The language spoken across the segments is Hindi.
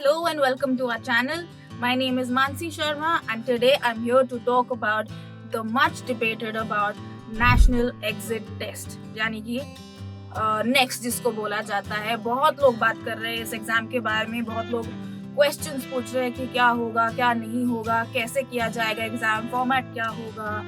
Hello and welcome to our channel. My name is Mansi Sharma and today I'm here to talk about the much debated about national exit test यानी कि नेक्स्ट जिसको बोला जाता है। बहुत लोग बात कर रहे हैं इस एग्जाम के बारे में, बहुत लोग क्वेश्चंस पूछ रहे हैं कि क्या होगा क्या नहीं होगा, कैसे किया जाएगा एग्जाम, फॉर्मेट क्या होगा,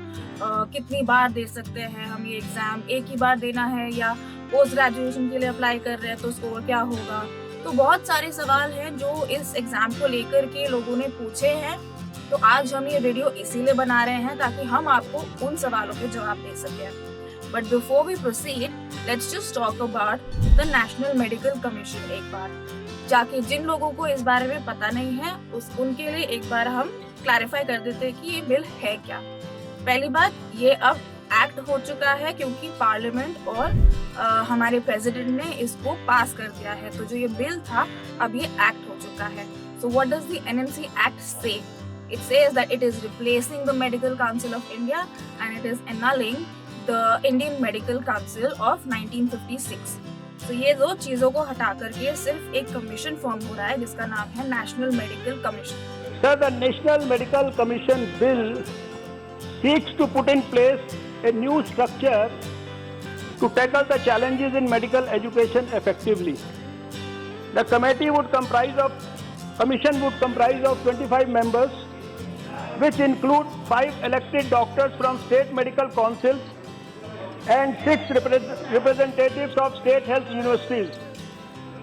कितनी बार दे सकते हैं हम ये एग्जाम, एक ही बार देना है या पोस्ट ग्रेजुएशन के लिए अप्लाई कर रहे हैं तो स्कोर क्या होगा। तो बहुत सारे सवाल हैं जो इस एग्जाम को लेकर के लोगों ने पूछे हैं। तो आज हम ये वीडियो इसीलिए बना रहे हैं ताकि हम आपको उन सवालों के जवाब दे सकें। But before we proceed, let's just talk about the national medical commission. एक बार जाके जिन लोगों को इस बारे में पता नहीं है उनके लिए एक बार हम क्लैरिफाई कर देते हैं कि ये बिल है क्या। पहली बात, ये अब एक्ट हो चुका है क्योंकि पार्लियामेंट और हमारे प्रेसिडेंट ने इसको पास कर दिया है। तो जो ये बिल था अब ये एक्ट हो चुका है। So what does the NMC act say? It says that it is replacing the Medical Council of India and it is annulling the Indian Medical Council of 1956। तो ये दो चीजों को हटा करके सिर्फ एक कमीशन फॉर्म हो रहा है जिसका नाम है national medical commission. Sir, the National Medical Commission bill seeks to put in place a new structure to tackle the challenges in medical education effectively. The commission would comprise of 25 members, which include 5 elected doctors from state medical councils and 6 representatives of state health universities.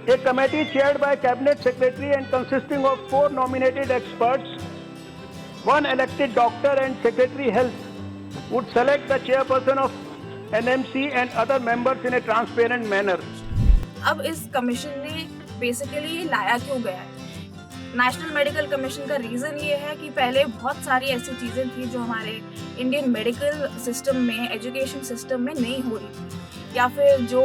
A committee chaired by cabinet secretary and consisting of 4 nominated experts, 1 elected doctor and secretary health would select the chairperson of NMC and other members in a transparent manner. अब इस कमीशन ने बेसिकली लाया क्यों गया है? नेशनल मेडिकल कमीशन का रीजन ये है कि पहले बहुत सारी ऐसी चीजें थी जो हमारे इंडियन मेडिकल सिस्टम में, एजुकेशन सिस्टम में नहीं हो रही थी या फिर जो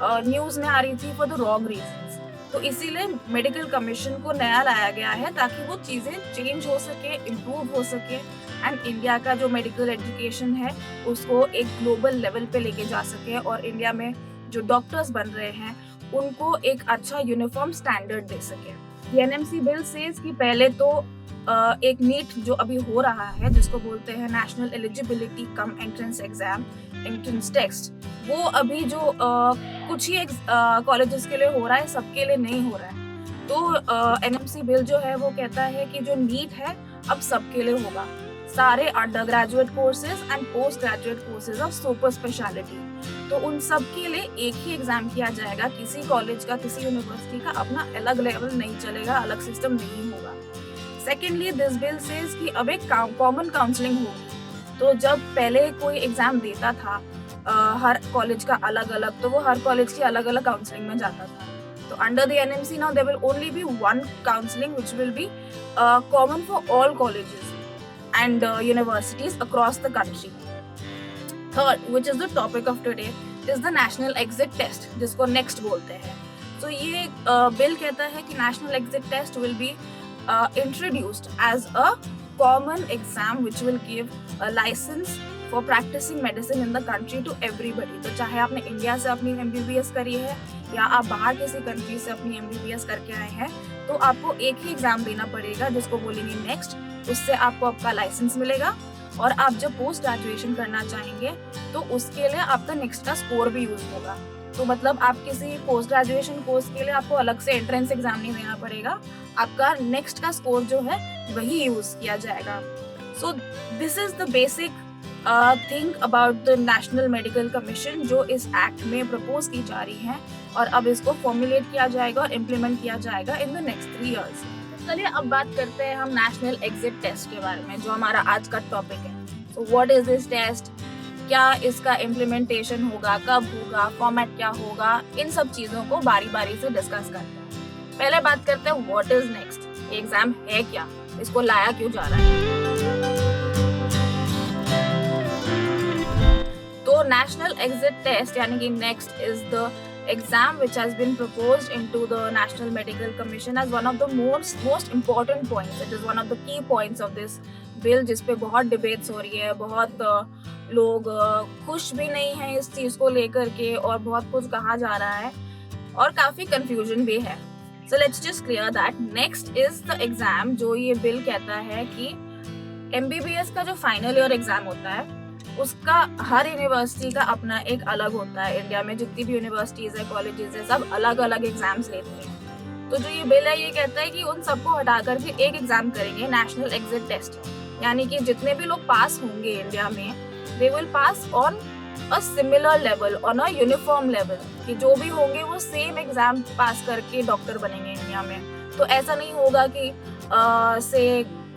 न्यूज में आ रही थी फॉर द रॉन्ग रीजंस। तो इसीलिए मेडिकल कमीशन को नया लाया गया है ताकि वो चीजें चेंज हो सके, इम्प्रूव हो सके एंड इंडिया का जो मेडिकल एजुकेशन है उसको एक ग्लोबल लेवल पे लेके जा सके और इंडिया में जो डॉक्टर्स बन रहे हैं उनको एक अच्छा यूनिफॉर्म स्टैंडर्ड दे सके। एनएमसी बिल सेज कि पहले तो एक नीट जो अभी हो रहा है जिसको बोलते हैं national eligibility cum entrance exam, entrance test, वो अभी जो कुछ ही कॉलेजेस के लिए हो रहा है, सबके लिए नहीं हो रहा है। तो एनएमसी बिल जो है वो कहता है कि जो नीट है अब सबके लिए होगा, सारे under graduate courses and post graduate courses of super speciality. तो उन सब के लिए एक ही एग्जाम किया जाएगा। किसी कॉलेज का, किसी यूनिवर्सिटी का अपना अलग लेवल नहीं चलेगा, अलग सिस्टम नहीं होगा। सेकेंडली, दिस बिल सेज कि अब एक कॉमन काउंसलिंग होगी। तो जब पहले कोई एग्जाम देता था हर कॉलेज का अलग अलग, तो वो हर कॉलेज की अलग अलग काउंसलिंग में जाता था। तो under the NMC now there will only be one counselling which will be common for all colleges and universities across the country. Third, which is the topic of today, is the national exit test, जिसको next बोलते हैं। तो ये बिल कहता है कि national exit test will be introduced as a common exam which will give a license for practicing medicine in the country to everybody। तो चाहे आपने इंडिया से अपनी MBBS करी है या आप बाहर किसी कंट्री से अपनी MBBS करके आए हैं, तो आपको एक ही एग्जाम देना पड़ेगा जिसको बोलेंगे नेक्स्ट। उससे आपको आपका लाइसेंस मिलेगा और आप जब पोस्ट ग्रेजुएशन करना चाहेंगे तो उसके लिए आपका नेक्स्ट का स्कोर भी यूज होगा। तो मतलब आप किसी पोस्ट ग्रेजुएशन कोर्स के लिए आपको अलग से एंट्रेंस एग्जाम नहीं देना पड़ेगा, आपका नेक्स्ट का स्कोर जो है वही यूज किया जाएगा। सो this is the basic thing about the national medical commission जो इस एक्ट में प्रपोज की जा रही है और अब इसको फॉर्मुलेट किया जाएगा और इम्प्लीमेंट किया जाएगा इन द नेक्स्ट 3 years। चलिए अब बात करते हैं हम नेशनल एग्जिट टेस्ट के बारे में जो हमारा आज का टॉपिक है। So what is this test, क्या इसका इम्प्लीमेंटेशन होगा, कब होगा, फॉर्मेट क्या होगा, इन सब चीजों को बारी बारी से डिस्कस करते हैं। पहले बात करते हैं व्हाट इज नेक्स्ट, एग्जाम है क्या, इसको लाया क्यों जा रहा है। तो नेशनल एग्जिट टेस्ट यानी कि next is the exam which has been proposed into the National Medical Commission as one of the most important points. It is one of the key points of this bill जिस पे बहुत debates हो रही है, बहुत लोग खुश भी नहीं हैं इस चीज को लेकर के और बहुत कुछ कहा जा रहा है और काफी confusion भी है। So let's just clear that. Next is the exam, जो ये बिल कहता है कि MBBS का जो फाइनल ईयर एग्जाम होता है उसका हर यूनिवर्सिटी का अपना एक अलग होता है। इंडिया में जितनी भी यूनिवर्सिटीज है, कॉलेजेस है, सब अलग अलग एग्जाम्स लेते हैं। तो जो ये बिल है ये कहता है कि उन सबको हटा करके एक एग्जाम करेंगे, नेशनल एग्जिट टेस्ट, यानी कि जितने भी लोग पास होंगे इंडिया में, they will pass on a similar level, on a uniform level, कि जो भी होंगे वो सेम एग्जाम पास करके डॉक्टर बनेंगे इंडिया में। तो ऐसा नहीं होगा कि से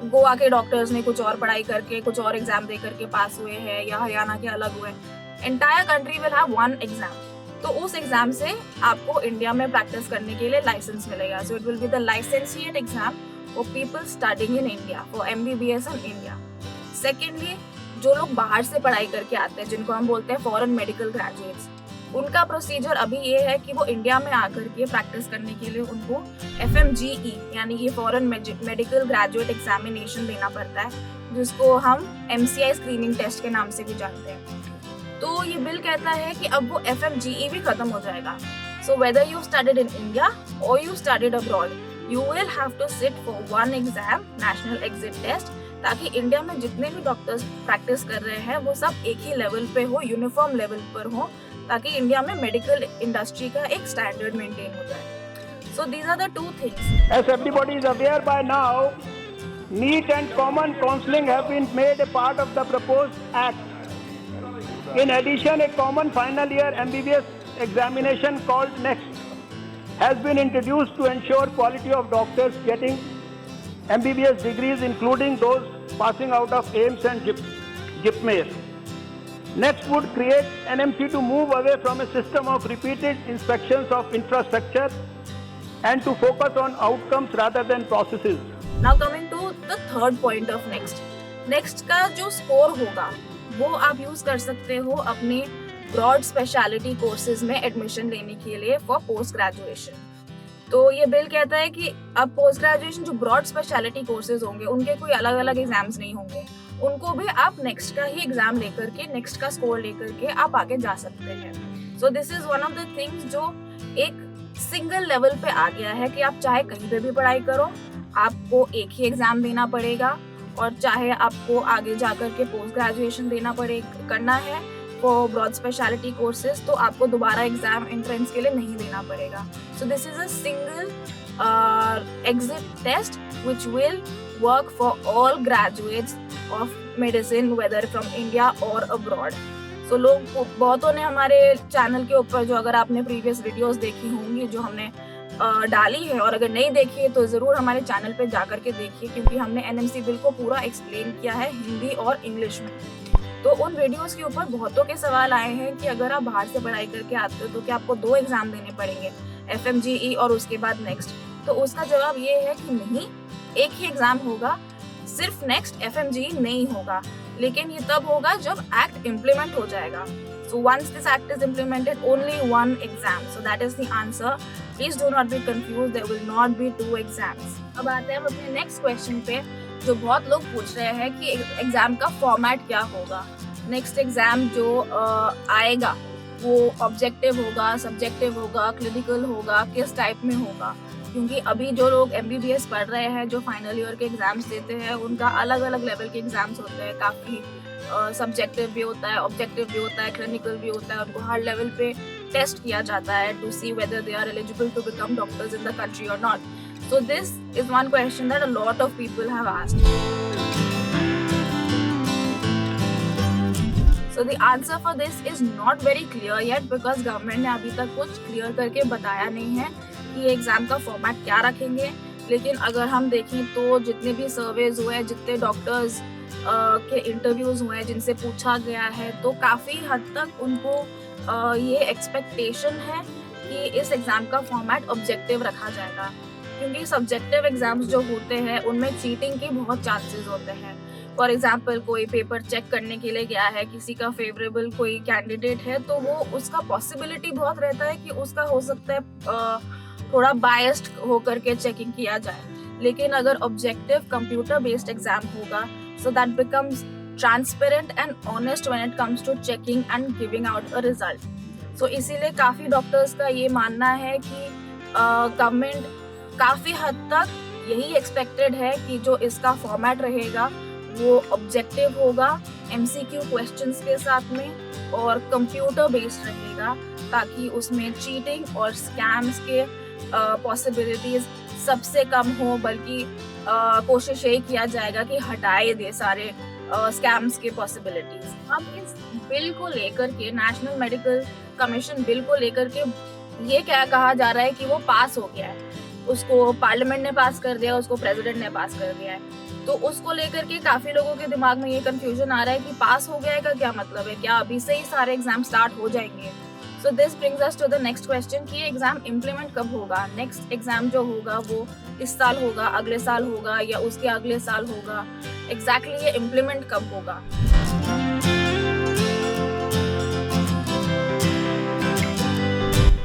गोवा के डॉक्टर्स ने कुछ और पढ़ाई करके कुछ और एग्जाम दे करके पास हुए हैं या हरियाणा के अलग हुए। Entire country will have one exam. तो उस एग्जाम से आपको इंडिया में प्रैक्टिस करने के लिए लाइसेंस मिलेगा। So it will be the licentiate exam for people studying in India, for MBBS in India. Secondly, जो लोग बाहर से पढ़ाई करके आते हैं, जिनको हम बोलते हैं फॉरेन मेडिकल ग्रेजुएट्स, उनका प्रोसीजर अभी ये है कि वो इंडिया में आकर के प्रैक्टिस करने के लिए उनको FMGE यानी कि फॉरेन मेडिकल ग्रेजुएट एग्जामिनेशन देना पड़ता है, जिसको हम MCI स्क्रीनिंग टेस्ट के नाम से भी जानते हैं। तो ये बिल कहता है कि अब वो FMGE भी खत्म हो जाएगा। So whether you studied in India और you studied abroad, you will have to sit for one exam, national exit test, ताकि इंडिया में जितने भी डॉक्टर्स प्रैक्टिस कर रहे हैं वो सब एक ही लेवल पे हो, यूनिफॉर्म लेवल पर हो, ताकि इंडिया में मेडिकल इंडस्ट्री का एक स्टैंडर्ड मेंटेन हो जाए। So these are the two things. As everybody is aware by now, NEET and common counseling have been made a part of the proposed act. In addition, a common final year MBBS examination called NEXT has been introduced to ensure quality of doctors getting MBBS degrees, including those passing out of AIIMS and JIPMER. NEXT would create NMC to move away from a system of repeated inspections of infrastructure and to focus on outcomes rather than processes. Now coming to the third point of NEXT. NEXT का जो स्कोर होगा वो आप यूज कर सकते हो अपने ब्रॉड स्पेशलिटी कोर्सेज में एडमिशन लेने के लिए फॉर पोस्ट ग्रेजुएशन। तो ये बिल कहता है कि अब पोस्ट ग्रेजुएशन जो ब्रॉड स्पेशलिटी कोर्सेज होंगे उनके कोई अलग अलग एग्जाम्स नहीं होंगे, उनको भी आप नेक्स्ट का ही एग्जाम लेकर के, नेक्स्ट का स्कोर लेकर के आप आगे जा सकते हैं। सो this is one of the things जो एक सिंगल लेवल पे आ गया है कि आप चाहे कहीं पे भी पढ़ाई करो, आपको एक ही एग्जाम देना पड़ेगा, और चाहे आपको आगे जाकर के पोस्ट ग्रेजुएशन करना है फॉर ब्रॉड स्पेशलिटी कोर्सेज, तो आपको दोबारा एग्जाम एंट्रेंस के लिए नहीं देना पड़ेगा। So this is a single exit test which will work for all graduates of medicine whether from India और अब्रॉड। सो लोग बहुतों ने हमारे चैनल के ऊपर, जो अगर आपने प्रीवियस वीडियोस देखी होंगी जो हमने डाली है, और अगर नहीं देखी है तो ज़रूर हमारे चैनल पे जाकर के देखिए, क्योंकि हमने NMC बिल को पूरा एक्सप्लेन किया है हिंदी और इंग्लिश में। तो उन वीडियोस के ऊपर बहुतों के सवाल आए हैं कि अगर आप बाहर से पढ़ाई करके आते हो तो क्या आपको 2 एग्जाम देने पड़ेंगे, FMGE और उसके बाद नेक्स्ट। तो उसका जवाब ये है कि नहीं, एक ही एग्जाम होगा, सिर्फ नेक्स्ट FMGE नहीं होगा, लेकिन ये तब होगा जब एक्ट इम्प्लीमेंट हो जाएगा। So once this act is implemented, only one exam. So that is the answer. Please do not be confused. There will not be 2 exams. अब आते हैं हम अपने नेक्स्ट क्वेश्चन पे, जो बहुत लोग पूछ रहे हैं कि एग्जाम का फॉर्मेट क्या होगा। नेक्स्ट एग्जाम जो आएगा वो ऑब्जेक्टिव होगा, सब्जेक्टिव होगा, क्लिनिकल होगा, किस टाइप में होगा? क्योंकि अभी जो लोग MBBS पढ़ रहे हैं, जो फाइनल ईयर के एग्जाम्स देते हैं, उनका अलग अलग लेवल के एग्जाम्स होते हैं। काफ़ी सब्जेक्टिव भी होता है, ऑब्जेक्टिव भी होता है, क्लिनिकल भी होता है। उनको हर लेवल पे टेस्ट किया जाता है to see whether they are eligible to become doctors in the country और not. So this is one question that a lot of people have asked. So the answer for this is not very clear yet, because government ने अभी तक कुछ क्लियर करके बताया नहीं है कि ये एग्जाम का फॉर्मेट क्या रखेंगे। लेकिन अगर हम देखें तो जितने भी सर्वेज हुए हैं, जितने डॉक्टर्स के इंटरव्यूज हुए हैं, जिनसे पूछा गया है, तो काफ़ी हद तक उनको ये एक्सपेक्टेशन है कि इस एग्ज़ाम का फॉर्मेट ऑब्जेक्टिव रखा जाएगा, क्योंकि सब्जेक्टिव एग्जाम्स जो होते हैं उनमें चीटिंग के बहुत चांसेस होते हैं। फॉर एग्जाम्पल, कोई पेपर चेक करने के लिए गया है, किसी का फेवरेबल कोई कैंडिडेट है, तो वो उसका पॉसिबिलिटी बहुत रहता है कि उसका हो सकता है थोड़ा बायस्ड होकर के चेकिंग किया जाए। लेकिन अगर ऑब्जेक्टिव कंप्यूटर बेस्ड एग्जाम होगा, so that becomes transparent and honest when it comes to checking and giving out a result. So इसीलिए काफ़ी डॉक्टर्स का ये मानना है कि गवर्नमेंट काफ़ी हद तक यही एक्सपेक्टेड है कि जो इसका फॉर्मेट रहेगा वो ऑब्जेक्टिव होगा, एमसीक्यू क्वेश्चंस के साथ में, और कंप्यूटर बेस्ड रहेगा, ताकि उसमें चीटिंग और स्कैम्स के पॉसिबिलिटीज सबसे कम हो, बल्कि कोशिश यही किया जाएगा कि हटाए दे सारे स्कैम्स के पॉसिबिलिटीज। अब इस बिल को लेकर के, नेशनल मेडिकल कमीशन बिल को लेकर के ये क्या कहा जा रहा है कि वो पास हो गया है, उसको पार्लियामेंट ने पास कर दिया, उसको प्रेसिडेंट ने पास कर दिया है। तो उसको लेकर के काफी लोगों के दिमाग में ये कंफ्यूजन आ रहा है कि पास हो गया है का क्या मतलब है, क्या अभी से ही सारे एग्जाम स्टार्ट हो जाएंगे। So this brings us to the next question कि ये एग्जाम इम्प्लीमेंट कब होगा। नेक्स्ट एग्जाम जो होगा वो इस साल होगा, अगले साल होगा, या उसके अगले साल होगा, एग्जैक्टली ये इम्प्लीमेंट कब होगा।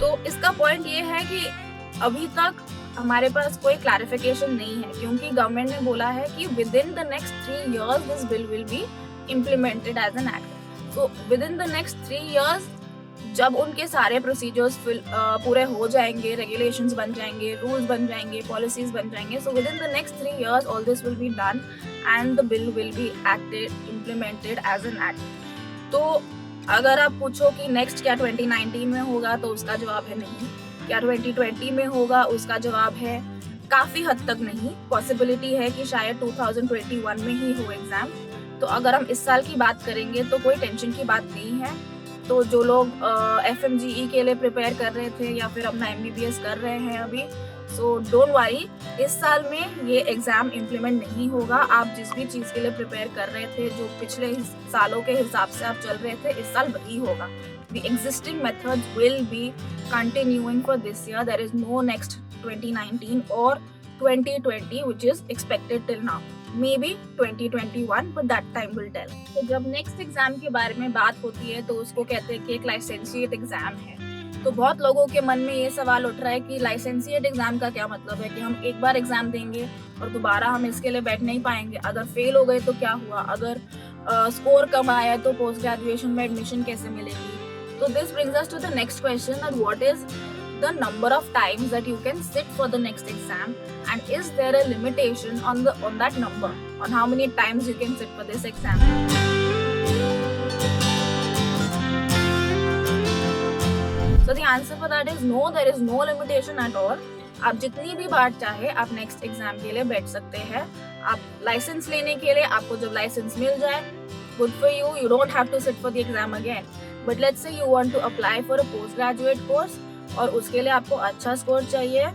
तो इसका पॉइंट ये है कि अभी तक हमारे पास कोई क्लैरिफिकेशन नहीं है, क्योंकि गवर्नमेंट ने बोला है कि within the next 3 years this bill will be implemented as an act. So within the next 3 years जब उनके सारे प्रोसीजर्स पूरे हो जाएंगे, रेगुलेशंस बन जाएंगे, रूल्स बन जाएंगे, पॉलिसीज बन जाएंगे, so within the next 3 years all this will be done and the bill will be implemented as an act. तो अगर आप पूछो कि नेक्स्ट क्या 2019 में होगा, तो उसका जवाब है नहीं। क्या 2020 में होगा, उसका जवाब है काफ़ी हद तक नहीं। पॉसिबिलिटी है कि शायद 2021 में ही हो एग्ज़ाम। तो अगर हम इस साल की बात करेंगे तो कोई टेंशन की बात नहीं है। तो जो लोग FMGE के लिए प्रिपेयर कर रहे थे या फिर अपना MBBS कर रहे हैं अभी, सो डोंट वरी, इस साल में ये एग्ज़ाम इम्प्लीमेंट नहीं होगा। आप जिस भी चीज़ के लिए प्रिपेयर कर रहे थे, जो पिछले सालों के हिसाब से आप चल रहे थे, इस साल वही होगा। The existing methods will be continuing for this year. There is no next 2019 or 2020 which is expected till now. Maybe 2021, but that time will tell. तो जब नेक्स्ट एग्जाम के बारे में बात होती है तो उसको कहते हैं कि एक लाइसेंसिएट एग्जाम है। तो बहुत लोगों के मन में ये सवाल उठ रहा है कि लाइसेंसिएट एग्जाम का क्या मतलब है, कि हम एक बार एग्जाम देंगे और दोबारा हम इसके लिए बैठ नहीं पाएंगे। अगर फेल हो गए तो क्या हुआ, अगर स्कोर कम आया तो पोस्ट ग्रेजुएशन में एडमिशन कैसे मिलेगी। So this brings us to the next question, that what is the number of times that you can sit for the next exam, and is there a limitation on that number, on how many times you can sit for this exam? So the answer for that is no, there is no limitation at all. आप जितनी भी बार चाहे आप नेक्स्ट एग्जाम के लिए बैठ सकते हैं। आप लाइसेंस लेने के लिए, आपको जब लाइसेंस मिल जाए, good for you, you don't have to sit for the exam again. But let's say you want to apply for a post graduate course और उसके लिए आपको अच्छा स्कोर चाहिए,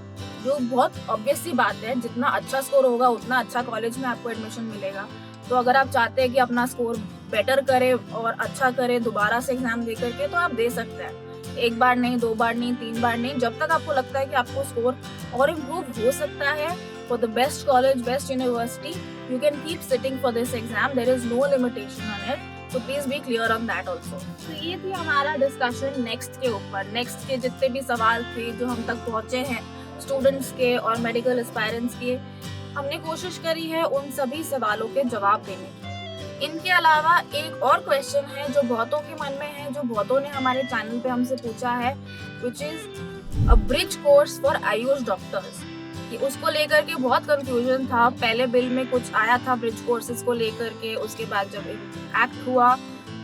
जो बहुत ऑब्वियस सी बात है, जितना अच्छा स्कोर होगा उतना अच्छा कॉलेज में आपको एडमिशन मिलेगा। तो अगर आप चाहते हैं कि अपना स्कोर बेटर करे और अच्छा करे दोबारा से एग्जाम दे करके, तो आप दे सकते हैं। एक बार नहीं, 2 बार नहीं, 3 बार नहीं, जब तक आपको लगता है कि आपको स्कोर और इम्प्रूव हो सकता है for the best college, best university, you can keep sitting for this exam. There is no limitation on it. So please be clear on that also. तो ये थी हमारा डिस्कशन नेक्स्ट के ऊपर। नेक्स्ट के जितने भी सवाल थे जो हम तक पहुँचे हैं स्टूडेंट्स के और मेडिकल एस्पायरेंट्स के, हमने कोशिश करी है उन सभी सवालों के जवाब देने की। इनके अलावा एक और क्वेश्चन है जो बहुतों के मन में है, जो बहुतों ने हमारे चैनल पे हमसे पूछा है, which is a bridge course for Ayush doctors. कि उसको लेकर के बहुत कंफ्यूजन था। पहले बिल में कुछ आया था ब्रिज कोर्सेज को लेकर के, उसके बाद जब एक्ट हुआ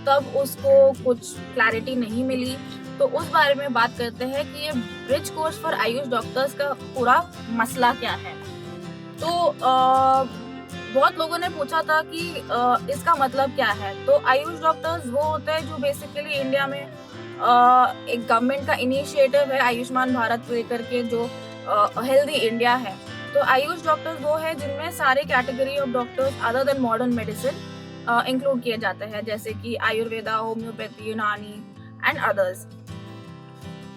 तब उसको कुछ क्लैरिटी नहीं मिली। तो उस बारे में बात करते हैं कि ये bridge course for Ayush doctors का पूरा मसला क्या है। तो बहुत लोगों ने पूछा था कि इसका मतलब क्या है। तो आयुष डॉक्टर्स वो होते हैं जो बेसिकली इंडिया में एक गवर्नमेंट का इनिशिएटिव है आयुष्मान भारत लेकर के, जो हेल्दी इंडिया है। तो आयुष डॉक्टर्स वो है जिनमें सारे category of doctors other than modern medicine include किए जाते हैं, जैसे कि आयुर्वेदा, होम्योपैथी, यूनानी एंड अदर्स।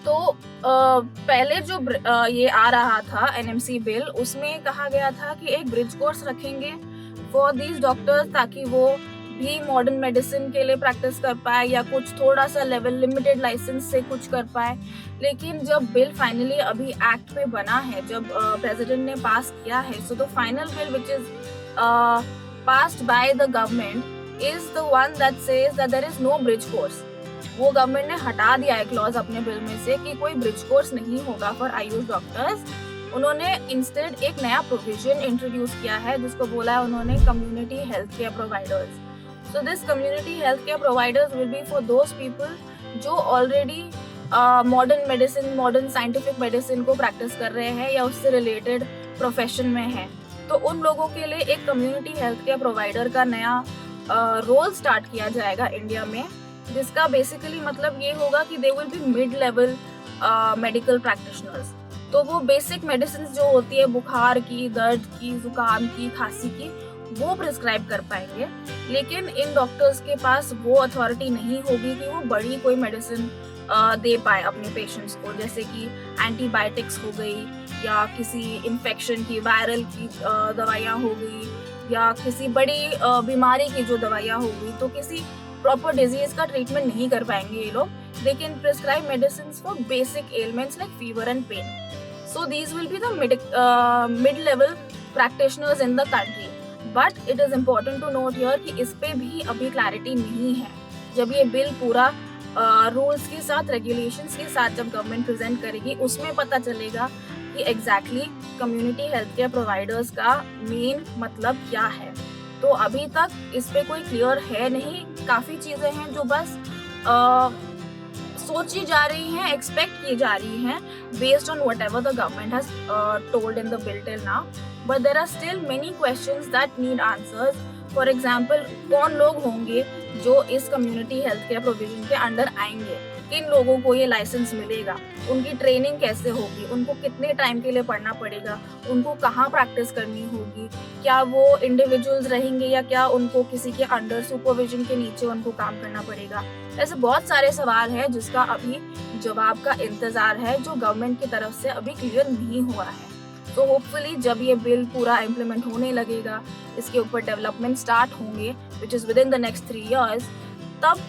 तो पहले जो ये आ रहा था NMC बिल, उसमें कहा गया था कि एक ब्रिज कोर्स रखेंगे फॉर दीज डॉक्टर्स, ताकि वो भी मॉडर्न मेडिसिन के लिए प्रैक्टिस कर पाए या कुछ थोड़ा सा लेवल लिमिटेड लाइसेंस से कुछ कर पाए। लेकिन जब बिल फाइनली अभी एक्ट पे बना है, जब प्रेसिडेंट ने पास किया है, so the final bill which is passed by the government is the one that says that there is no bridge course. वो गवर्नमेंट ने हटा दिया है क्लॉज अपने बिल में से कि कोई ब्रिज कोर्स नहीं होगा फॉर आयुष डॉक्टर्स। उन्होंने इंस्टेड एक नया प्रोविजन इंट्रोड्यूस किया है जिसको बोला है उन्होंने community health care providers. So this community health care providers will be for those people जो already modern medicine, modern scientific medicine को प्रैक्टिस कर रहे हैं या उससे रिलेटेड प्रोफेशन में हैं। तो उन लोगों के लिए एक कम्युनिटी हेल्थ केयर प्रोवाइडर का नया रोल स्टार्ट किया जाएगा इंडिया में, जिसका बेसिकली मतलब ये होगा कि they will be mid level medical practitioners. तो वो बेसिक मेडिसिन जो होती है बुखार की, दर्द की, जुकाम की, खांसी की, वो प्रिस्क्राइब कर पाएंगे। लेकिन इन डॉक्टर्स के पास वो अथॉरिटी नहीं होगी कि वो बड़ी कोई मेडिसिन दे पाए अपने पेशेंट्स को, जैसे कि एंटीबायोटिक्स हो गई या किसी इन्फेक्शन की, वायरल की दवाइयाँ हो गई या किसी बड़ी बीमारी की जो दवाइयाँ हो गई। तो किसी प्रॉपर डिजीज का ट्रीटमेंट नहीं कर पाएंगे ये लोग। They can prescribe medicine for basic elements like fever and pain. So these will be the mid-level practitioners in the country. But it is important to note here कि इस पे भी अभी क्लैरिटी नहीं है। जब ये बिल पूरा रूल्स के साथ, रेगुलेशंस के साथ जब गवर्नमेंट प्रेजेंट करेगी, उसमें पता चलेगा कि exactly community health care providers का मेन मतलब क्या है। तो अभी तक इस पे कोई क्लियर है नहीं। काफ़ी चीज़ें हैं जो बस सोची जा रही हैं, एक्सपेक्ट की जा रही हैं based on whatever the government has told in the bill till now, but there are still many questions that need answers. For example, कौन लोग होंगे जो इस कम्युनिटी हेल्थ केयर प्रोविजन के अंडर आएंगे, किन लोगों को ये लाइसेंस मिलेगा, उनकी ट्रेनिंग कैसे होगी, उनको कितने टाइम के लिए पढ़ना पड़ेगा, उनको कहाँ प्रैक्टिस करनी होगी, क्या वो इंडिविजुअल्स रहेंगे या क्या उनको किसी के अंडर सुपरविजन के नीचे उनको काम करना पड़ेगा। ऐसे बहुत सारे सवाल हैं जिसका अभी जवाब का इंतजार है, जो गवर्नमेंट की तरफ से अभी क्लियर नहीं हुआ है। तो होपफुली जब ये बिल पूरा इम्प्लीमेंट होने लगेगा, इसके ऊपर डेवलपमेंट स्टार्ट होंगे which is with in the next 3 years, तब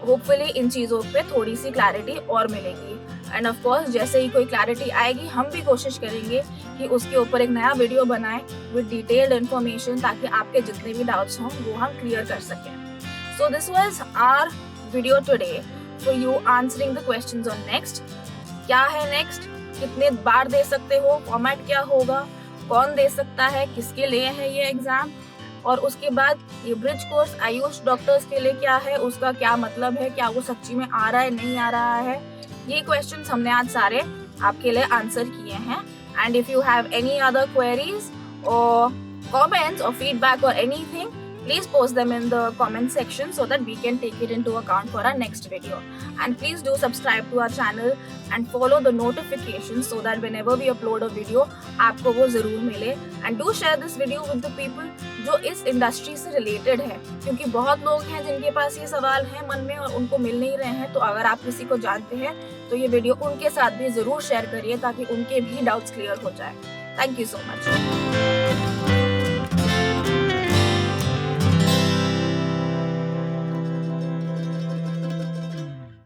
होपफुली इन चीज़ों पे थोड़ी सी क्लैरिटी और मिलेगी। एंड ऑफ कोर्स जैसे ही कोई क्लैरिटी आएगी, हम भी कोशिश करेंगे कि उसके ऊपर एक नया वीडियो बनाएं विद डिटेल्ड इन्फॉर्मेशन, ताकि आपके जितने भी डाउट्स हों वो हम क्लियर कर सकें। So this was our video today for you answering the questions on next. क्या है नेक्स्ट, कितने बार दे सकते हो, फॉर्मेट क्या होगा, कौन दे सकता है, किसके लिए है ये एग्जाम, और उसके बाद ये ब्रिज कोर्स आयुष डॉक्टर्स के लिए क्या है, उसका क्या मतलब है, क्या वो सच्ची में आ रहा है, नहीं आ रहा है। ये क्वेश्चंस हमने आज सारे आपके लिए आंसर किए हैं। And if you have any other queries और comments or feedback or anything, please post them in the comment section so that we can take it into account for our next video. And please do subscribe to our channel and follow the notifications so that whenever we upload a video, आपको वो ज़रूर मिले। And do share this video with the people जो इस इंडस्ट्री से रिलेटेड है, क्योंकि बहुत लोग हैं जिनके पास ये सवाल है मन में और उनको मिल नहीं रहे हैं। तो अगर आप किसी को जानते हैं तो ये वीडियो उनके साथ भी ज़रूर शेयर करिए ताकि उनके भी डाउट्स क्लियर हो जाए। Thank you so much.